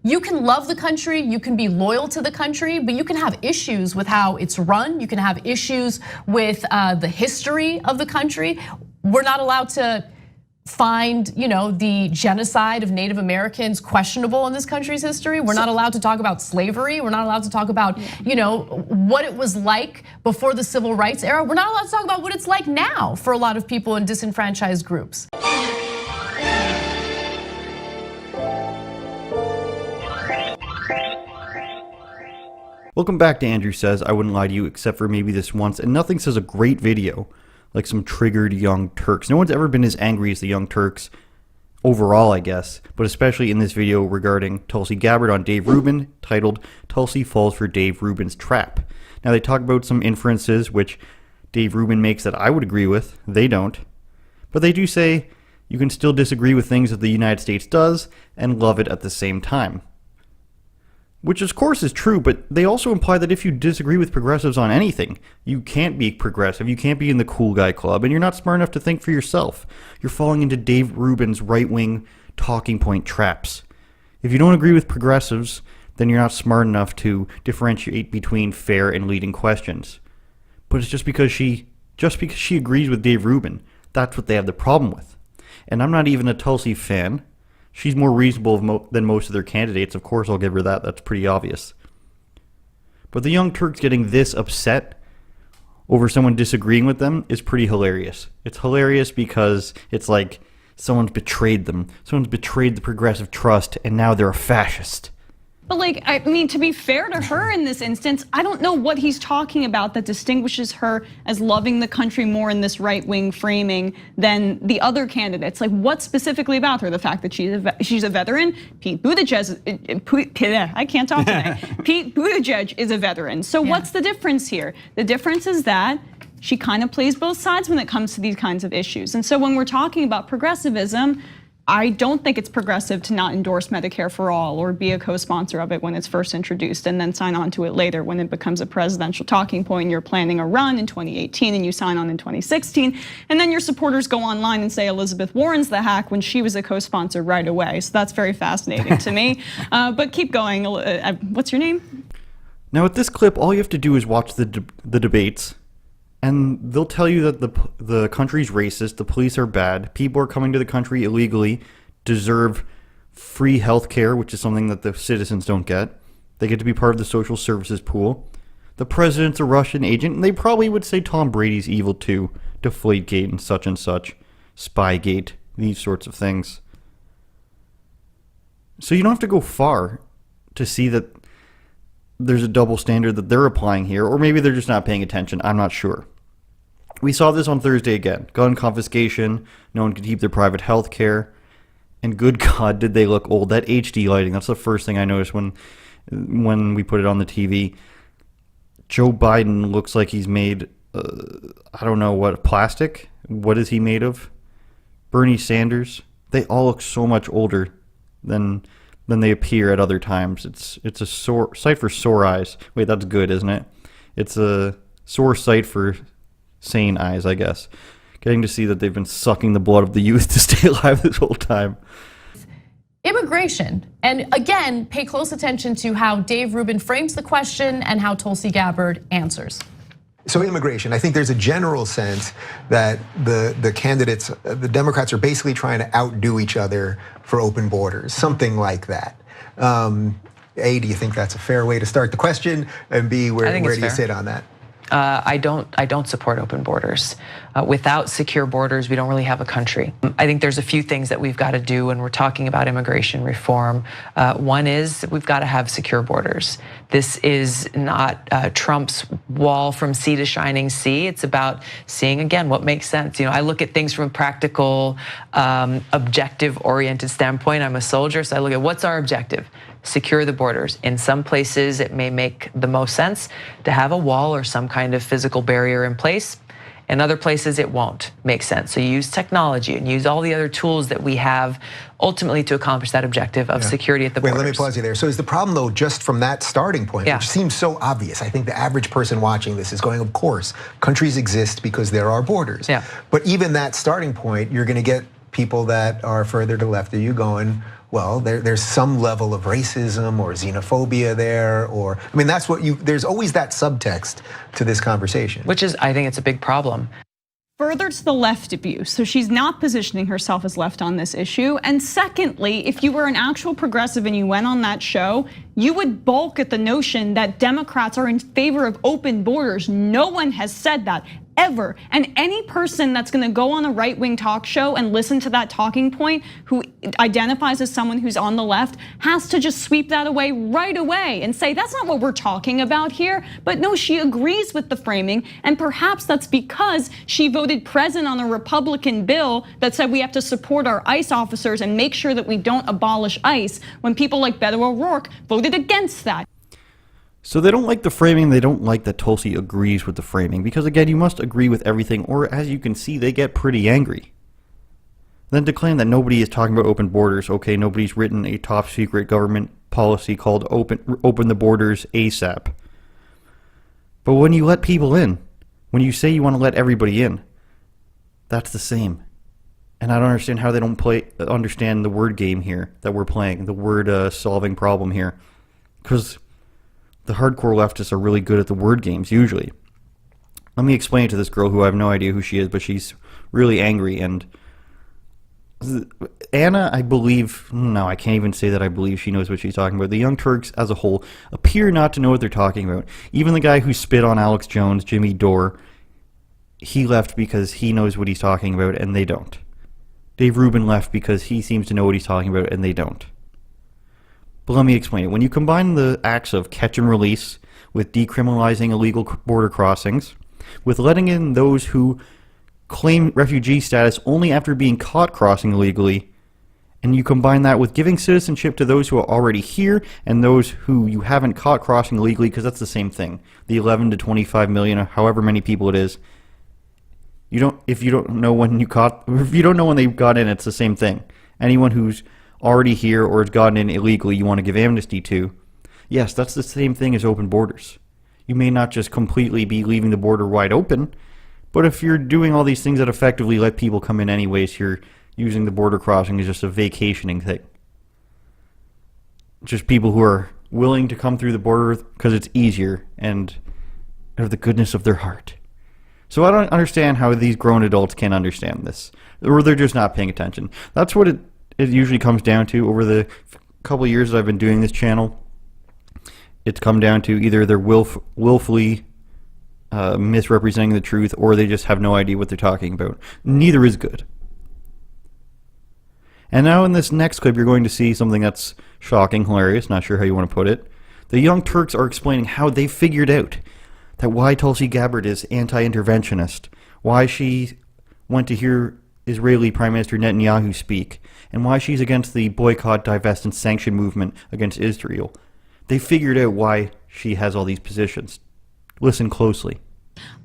you can love the country, you can be loyal to the country, but you can have issues with how it's run. You can have issues with the history of the country. We're not allowed to find, the genocide of Native Americans questionable in this country's history. We're not allowed to talk about slavery. We're not allowed to talk about, what it was like before the civil rights era. We're not allowed to talk about what it's like now for a lot of people in disenfranchised groups. Welcome back to Andrew Says. I wouldn't lie to you except for maybe this once, and nothing says a great video like some triggered Young Turks. No one's ever been as angry as the Young Turks overall, I guess, but especially in this video regarding Tulsi Gabbard on Dave Rubin, titled Tulsi Falls for Dave Rubin's Trap. Now they talk about some inferences which Dave Rubin makes that I would agree with. They don't. But they do say you can still disagree with things that the United States does and love it at the same time. Which of course is true, but they also imply that if you disagree with progressives on anything, you can't be progressive, you can't be in the cool guy club, and you're not smart enough to think for yourself. You're falling into Dave Rubin's right-wing talking point traps. If you don't agree with progressives, then you're not smart enough to differentiate between fair and leading questions. But it's just because she agrees with Dave Rubin, that's what they have the problem with. And I'm not even a Tulsi fan. She's more reasonable than most of their candidates. Of course, I'll give her that. That's pretty obvious. But the Young Turks getting this upset over someone disagreeing with them is pretty hilarious. It's hilarious because it's like someone's betrayed them. Someone's betrayed the progressive trust, and now they're a fascist. But I mean, to be fair to her in this instance, I don't know what he's talking about that distinguishes her as loving the country more in this right-wing framing than the other candidates. Like, what specifically about her? The fact that she's a veteran? Pete Buttigieg, I can't talk today. Pete Buttigieg is a veteran. So what's the difference here? The difference is that she kind of plays both sides when it comes to these kinds of issues. And so when we're talking about progressivism, I don't think it's progressive to not endorse Medicare for all or be a co-sponsor of it when it's first introduced and then sign on to it later when it becomes a presidential talking point. You're planning a run in 2018 and you sign on in 2016. And then your supporters go online and say Elizabeth Warren's the hack when she was a co-sponsor right away. So that's very fascinating to me. But keep going. What's your name? Now with this clip, all you have to do is watch the debates. And they'll tell you that the country's racist, the police are bad, people are coming to the country illegally, deserve free health care, which is something that the citizens don't get. They get to be part of the social services pool. The president's a Russian agent, and they probably would say Tom Brady's evil too, Deflategate and such, Spygate, these sorts of things. So you don't have to go far to see that there's a double standard that they're applying here, or maybe they're just not paying attention, I'm not sure. We saw this on Thursday again. Gun confiscation, no one could keep their private health care, and good God, did they look old. That HD lighting, that's the first thing I noticed when we put it on the TV. Joe Biden looks like he's made, I don't know what, plastic? What is he made of? Bernie Sanders, they all look so much older than they appear at other times. It's a sore sight for sore eyes. Wait, that's good, isn't it? It's a sore sight for sane eyes, I guess. Getting to see that they've been sucking the blood of the youth to stay alive this whole time. Immigration, and again, pay close attention to how Dave Rubin frames the question and how Tulsi Gabbard answers. So immigration, I think there's a general sense that the candidates, the Democrats are basically trying to outdo each other for open borders, something like that. A, do you think that's a fair way to start the question? And B, where do you sit on that? I don't support open borders. Without secure borders, we don't really have a country. I think there's a few things that we've got to do when we're talking about immigration reform. One is we've got to have secure borders. This is not Trump's wall from sea to shining sea. It's about seeing, again, what makes sense. I look at things from a practical, objective-oriented standpoint. I'm a soldier, so I look at what's our objective? Secure the borders. In some places, it may make the most sense to have a wall or some kind of physical barrier in place. In other places, it won't make sense. So you use technology and use all the other tools that we have ultimately to accomplish that objective of security at the borders. Wait, let me pause you there. So is the problem, though, just from that starting point, which seems so obvious? I think the average person watching this is going, of course, countries exist because there are borders. But even that starting point, you're going to get people that are further to the left of you going, well, there's some level of racism or xenophobia there, or, I mean, that's what there's always that subtext to this conversation. Which is, I think it's a big problem. Further to the left abuse. So she's not positioning herself as left on this issue. And secondly, if you were an actual progressive and you went on that show, you would balk at the notion that Democrats are in favor of open borders. No one has said that ever. And any person that's gonna go on a right-wing talk show and listen to that talking point who identifies as someone who's on the left has to just sweep that away right away and say, that's not what we're talking about here. But no, she agrees with the framing, and perhaps that's because she voted present on a Republican bill that said we have to support our ICE officers and make sure that we don't abolish ICE, when people like Beto O'Rourke voted against that. So they don't like the framing, they don't like that Tulsi agrees with the framing, because again, you must agree with everything, or as you can see, they get pretty angry. Then to claim that nobody is talking about open borders, okay, nobody's written a top secret government policy called open the borders ASAP. But when you let people in, when you say you want to let everybody in, that's the same. And I don't understand how they don't understand the word game here that we're playing, the word solving problem here. Because the hardcore leftists are really good at the word games, usually. Let me explain it to this girl who I have no idea who she is, but she's really angry. And Anna, I believe, no, I can't even say that I believe she knows what she's talking about. The Young Turks as a whole appear not to know what they're talking about. Even the guy who spit on Alex Jones, Jimmy Dore, he left because he knows what he's talking about and they don't. Dave Rubin left because he seems to know what he's talking about and they don't. But let me explain it. When you combine the acts of catch and release with decriminalizing illegal border crossings, with letting in those who claim refugee status only after being caught crossing illegally, and you combine that with giving citizenship to those who are already here and those who you haven't caught crossing illegally, because that's the same thing. The 11 to 25 million, or however many people it is. If you don't know when they got in, it's the same thing. Anyone who's already here or has gotten in illegally, you want to give amnesty to. Yes, that's the same thing as open borders. You may not just completely be leaving the border wide open, but if you're doing all these things that effectively let people come in anyways, you're using the border crossing as just a vacationing thing. Just people who are willing to come through the border because it's easier and out of the goodness of their heart. So I don't understand how these grown adults can't understand this, or they're just not paying attention. That's what it usually comes down to. Over the couple of years that I've been doing this channel, it's come down to either they're willfully misrepresenting the truth, or they just have no idea what they're talking about. Neither is good. And now in this next clip, you're going to see something that's shocking, hilarious, not sure how you want to put it. The Young Turks are explaining how they figured out that why Tulsi Gabbard is anti-interventionist, why she went to hear Israeli Prime Minister Netanyahu speak, and why she's against the boycott, divest, and sanction movement against Israel. They figured out why she has all these positions. Listen closely.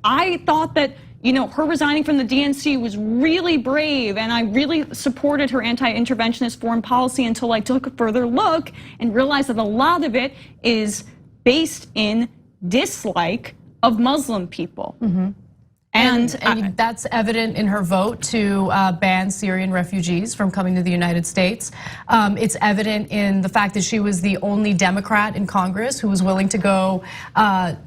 I thought that, her resigning from the DNC was really brave, and I really supported her anti-interventionist foreign policy until I took a further look and realized that a lot of it is based in dislike of Muslim people. Mm-hmm. And that's evident in her vote to ban Syrian refugees from coming to the United States. It's evident in the fact that she was the only Democrat in Congress who was willing to go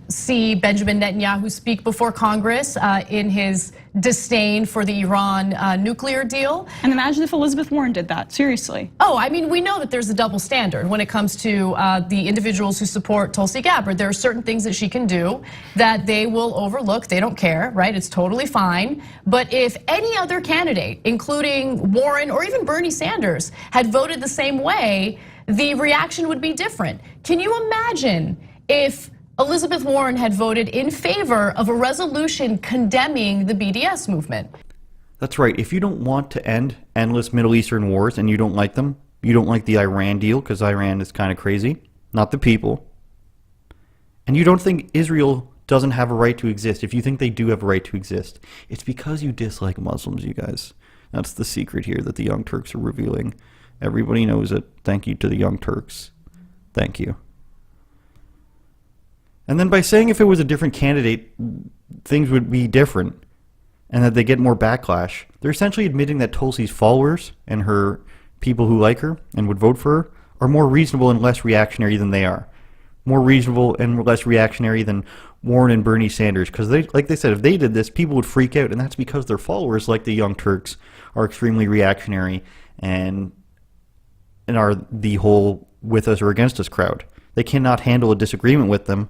see Benjamin Netanyahu speak before Congress in his disdain for the Iran nuclear deal. And imagine if Elizabeth Warren did that, seriously. Oh, I mean, we know that there's a double standard when it comes to the individuals who support Tulsi Gabbard. There are certain things that she can do that they will overlook. They don't care, right? It's totally fine. But if any other candidate, including Warren or even Bernie Sanders, had voted the same way, the reaction would be different. Can you imagine if Elizabeth Warren had voted in favor of a resolution condemning the BDS movement? That's right. If you don't want to end endless Middle Eastern wars and you don't like them, you don't like the Iran deal because Iran is kind of crazy, not the people, and you don't think Israel doesn't have a right to exist, if you think they do have a right to exist, it's because you dislike Muslims, you guys. That's the secret here that the Young Turks are revealing. Everybody knows it. Thank you to the Young Turks. Thank you. And then by saying if it was a different candidate, things would be different and that they get more backlash, they're essentially admitting that Tulsi's followers and her people who like her and would vote for her are more reasonable and less reactionary than they are. More reasonable and less reactionary than Warren and Bernie Sanders. Because like they said, if they did this, people would freak out. And that's because their followers, like the Young Turks, are extremely reactionary and are the whole with us or against us crowd. They cannot handle a disagreement with them.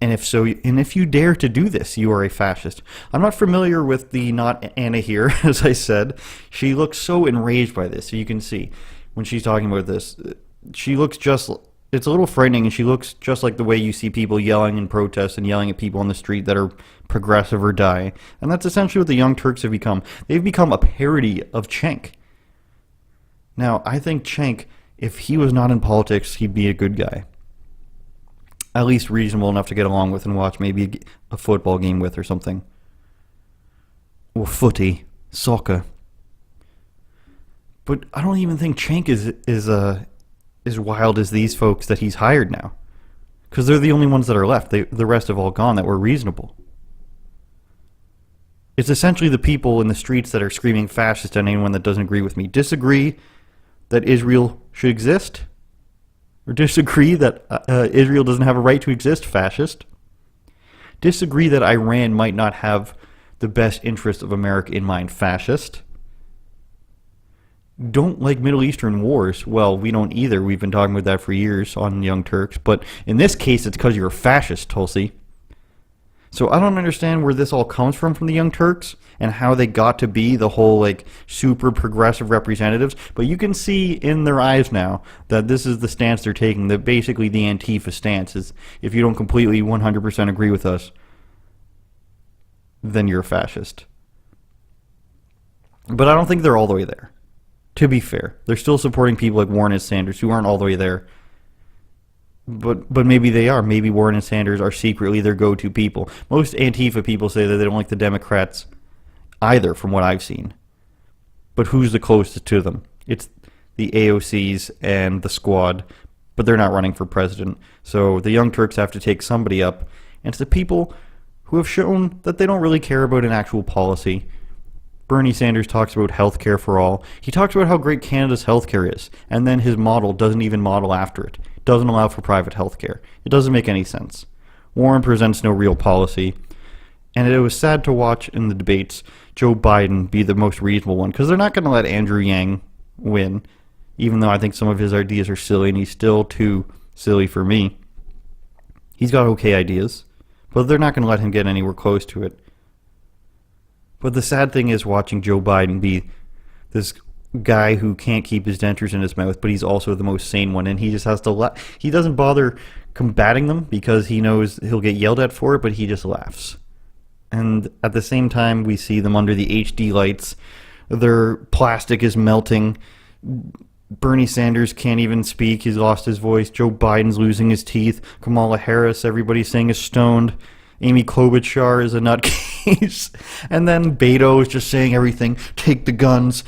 And if you dare to do this, you are a fascist. I'm not familiar with the not Anna here, as I said. She looks so enraged by this. So you can see when she's talking about this, she looks just, it's a little frightening, and she looks just like the way you see people yelling in protest and yelling at people on the street that are progressive or die. And that's essentially what the Young Turks have become. They've become a parody of Cenk. Now, I think Cenk, if he was not in politics, he'd be a good guy. At least reasonable enough to get along with and watch maybe a football game with or something. Or footy, soccer. But I don't even think Cenk is as wild as these folks that he's hired now. Because they're the only ones that are left. The rest have all gone that were reasonable. It's essentially the people in the streets that are screaming fascist at anyone that doesn't agree with me. Disagree that Israel should exist? Or disagree that Israel doesn't have a right to exist, fascist. Disagree that Iran might not have the best interest of America in mind, fascist. Don't like Middle Eastern wars. Well, we don't either. We've been talking about that for years on Young Turks. But in this case, it's because you're a fascist, Tulsi. So I don't understand where this all comes from the Young Turks and how they got to be the whole like super progressive representatives. But you can see in their eyes now that this is the stance they're taking, that basically the Antifa stance is if you don't completely 100% agree with us, then you're a fascist. But I don't think they're all the way there. To be fair, they're still supporting people like Warren and Sanders who aren't all the way there. But maybe they are. Maybe Warren and Sanders are secretly their go-to people. Most Antifa people say that they don't like the Democrats either, from what I've seen. But who's the closest to them? It's the AOCs and the Squad, but they're not running for president. So the Young Turks have to take somebody up. And it's the people who have shown that they don't really care about an actual policy. Bernie Sanders talks about health care for all. He talks about how great Canada's health care is, and then his model doesn't even model after it. Doesn't allow for private health care. It doesn't make any sense. Warren presents no real policy, and it was sad to watch in the debates Joe Biden be the most reasonable one, because they're not going to let Andrew Yang win, even though I think some of his ideas are silly, and he's still too silly for me. He's got okay ideas, but they're not going to let him get anywhere close to it. But the sad thing is watching Joe Biden be this guy who can't keep his dentures in his mouth, but he's also the most sane one, and he just has to he doesn't bother combating them because he knows he'll get yelled at for it, but he just laughs. And at the same time, we see them under the HD lights. Their plastic is melting. Bernie Sanders can't even speak. He's lost his voice. Joe Biden's losing his teeth. Kamala Harris, everybody's saying, is stoned. Amy Klobuchar is a nutcase. And then Beto is just saying everything. Take the guns.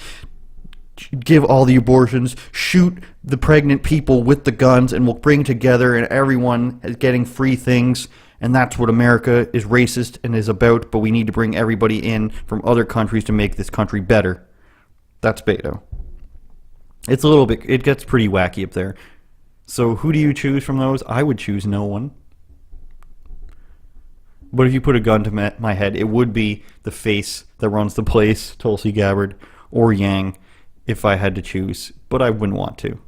Give all the abortions. Shoot the pregnant people with the guns, and we'll bring together, and everyone is getting free things. And that's what America is racist and is about, but we need to bring everybody in from other countries to make this country better. That's Beto. It's a little bit, it gets pretty wacky up there. So who do you choose from those? I would choose no one. But if you put a gun to my head, it would be the face that runs the place, Tulsi Gabbard, or Yang, if I had to choose. But I wouldn't want to.